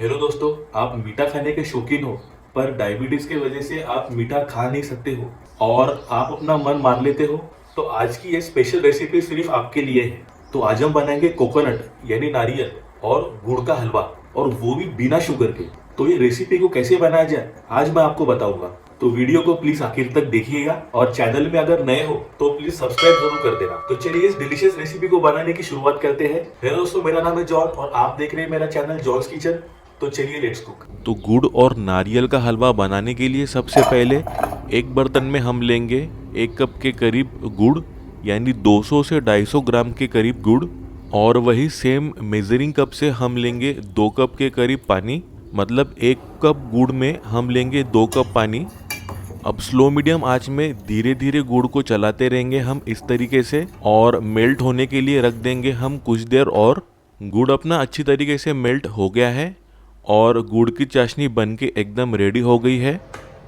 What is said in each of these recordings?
Hello दोस्तों, आप मीठा खाने के शौकीन हो पर डायबिटीज की वजह से आप मीठा खा नहीं सकते हो और आप अपना मन मार लेते हो। तो आज की ये स्पेशल रेसिपी सिर्फ आपके लिए है। तो आज हम बनाएंगे कोकोनट यानी नारियल और गुड़ का हलवा, और वो भी बिना शुगर के। तो ये रेसिपी को कैसे बनाया जाए आज मैं आपको बताऊंगा। तो वीडियो को प्लीज आखिर तक देखिएगा और चैनल में अगर नए हो तो प्लीज सब्सक्राइब जरूर कर देना। तो चलिए इस डिलीशियस रेसिपी को बनाने की शुरुआत करते हैं। हेलो दोस्तों, मेरा नाम है जॉन और आप देख रहे हैं मेरा चैनल जॉन्स किचन। तो चलिए लेट्स कुक। तो गुड़ और नारियल का हलवा बनाने के लिए सबसे पहले एक बर्तन में हम लेंगे 1 कप के करीब गुड़, यानी 200 से 250 ग्राम के करीब गुड़। और वही सेम मेजरिंग कप से हम लेंगे 2 कप के करीब पानी, मतलब 1 कप गुड़ में हम लेंगे 2 कप पानी। अब स्लो मीडियम आंच में धीरे धीरे गुड़ को चलाते रहेंगे हम इस तरीके से, और मेल्ट होने के लिए रख देंगे हम कुछ देर और। गुड़ अपना अच्छी तरीके से मेल्ट हो गया है और गुड़ की चाशनी बन के एकदम रेडी हो गई है।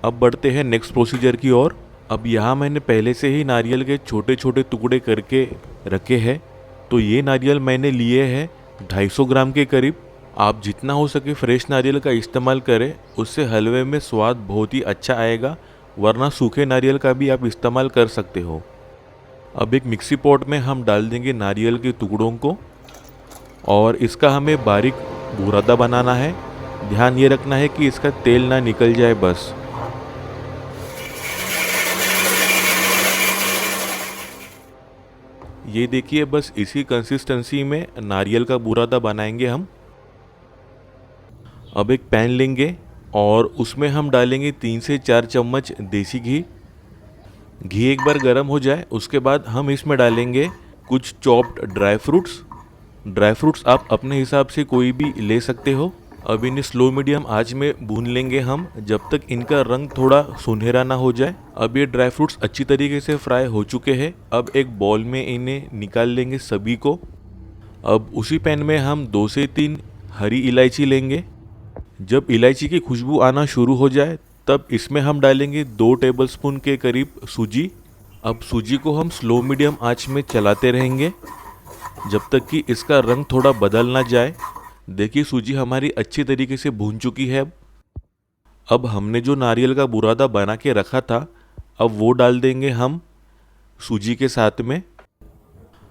अब बढ़ते हैं नेक्स्ट प्रोसीजर की ओर। अब यहाँ मैंने पहले से ही नारियल के छोटे छोटे टुकड़े करके रखे हैं। तो ये नारियल मैंने लिए हैं 250 ग्राम के करीब। आप जितना हो सके फ्रेश नारियल का इस्तेमाल करें, उससे हलवे में स्वाद बहुत ही अच्छा आएगा, वरना सूखे नारियल का भी आप इस्तेमाल कर सकते हो। अब एक मिक्सी पॉट में हम डाल देंगे नारियल के टुकड़ों को और इसका हमें बारीक बुरादा बनाना है। ध्यान ये रखना है कि इसका तेल ना निकल जाए बस। ये देखिए, बस इसी कंसिस्टेंसी में नारियल का बुरादा बनाएंगे हम। अब एक पैन लेंगे और उसमें हम डालेंगे 3 से 4 चम्मच देसी घी। घी एक बार गर्म हो जाए उसके बाद हम इसमें डालेंगे कुछ chopped dry fruits. Dry fruits आप अपने हिसाब से कोई भी ले सकते हो। अब इन्हें स्लो मीडियम आंच में भून लेंगे हम जब तक इनका रंग थोड़ा सुनहरा ना हो जाए। अब ये ड्राई फ्रूट्स अच्छी तरीके से फ्राई हो चुके हैं। अब एक बॉल में इन्हें निकाल लेंगे सभी को। अब उसी पैन में हम 2 से 3 हरी इलायची लेंगे। जब इलायची की खुशबू आना शुरू हो जाए तब इसमें हम डालेंगे 2 टेबलस्पून के करीब सूजी। अब सूजी को हम स्लो मीडियम आंच में चलाते रहेंगे जब तक कि इसका रंग थोड़ा बदल ना जाए। देखिए, सूजी हमारी अच्छी तरीके से भून चुकी है। अब हमने जो नारियल का बुरादा बना के रखा था, अब वो डाल देंगे हम सूजी के साथ में।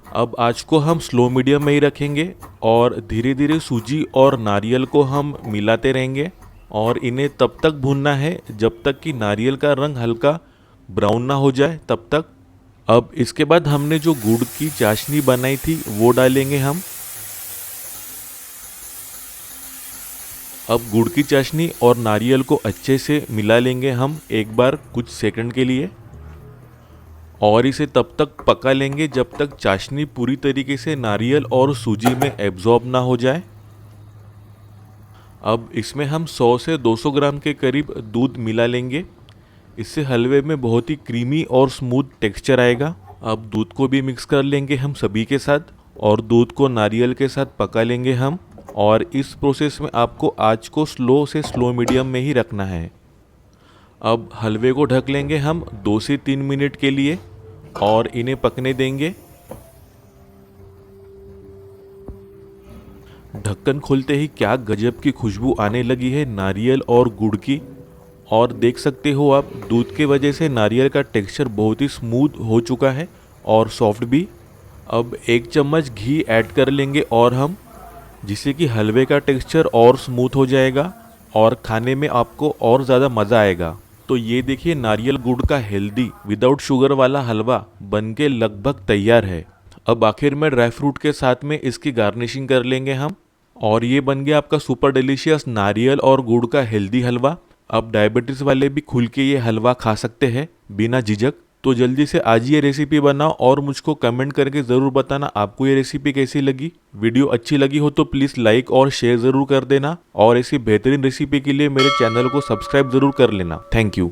अब आँच को हम स्लो मीडियम में ही रखेंगे और धीरे धीरे सूजी और नारियल को हम मिलाते रहेंगे और इन्हें तब तक भूनना है जब तक कि नारियल का रंग हल्का ब्राउन ना हो जाए, तब तक। अब इसके बाद हमने जो गुड़ की चाशनी बनाई थी वो डालेंगे हम। अब गुड़ की चाशनी और नारियल को अच्छे से मिला लेंगे हम एक बार कुछ सेकंड के लिए, और इसे तब तक पका लेंगे जब तक चाशनी पूरी तरीके से नारियल और सूजी में एब्जॉर्ब ना हो जाए। अब इसमें हम 100 से 200 ग्राम के करीब दूध मिला लेंगे। इससे हलवे में बहुत ही क्रीमी और स्मूथ टेक्सचर आएगा। अब दूध को भी मिक्स कर लेंगे हम सभी के साथ और दूध को नारियल के साथ पका लेंगे हम। और इस प्रोसेस में आपको आँच को स्लो से स्लो मीडियम में ही रखना है। अब हलवे को ढक लेंगे हम 2 से 3 मिनट के लिए और इन्हें पकने देंगे। ढक्कन खोलते ही क्या गजब की खुशबू आने लगी है नारियल और गुड़ की। और देख सकते हो आप, दूध के वजह से नारियल का टेक्सचर बहुत ही स्मूथ हो चुका है और सॉफ्ट भी। अब 1 चम्मच घी ऐड कर लेंगे और हम, जिससे कि हलवे का टेक्सचर और स्मूथ हो जाएगा और खाने में आपको और ज़्यादा मज़ा आएगा। तो ये देखिए, नारियल गुड़ का हेल्दी विदाउट शुगर वाला हलवा बनके लगभग तैयार है। अब आखिर में ड्राई फ्रूट के साथ में इसकी गार्निशिंग कर लेंगे हम, और ये बन गया आपका सुपर डिलीशियस नारियल और गुड़ का हेल्दी हलवा। अब डायबिटीज़ वाले भी खुल के ये हलवा खा सकते हैं बिना झिझक। तो जल्दी से आज ये रेसिपी बनाओ और मुझको कमेंट करके ज़रूर बताना आपको ये रेसिपी कैसी लगी। वीडियो अच्छी लगी हो तो प्लीज़ लाइक और शेयर ज़रूर कर देना, और ऐसी बेहतरीन रेसिपी के लिए मेरे चैनल को सब्सक्राइब ज़रूर कर लेना। Thank you.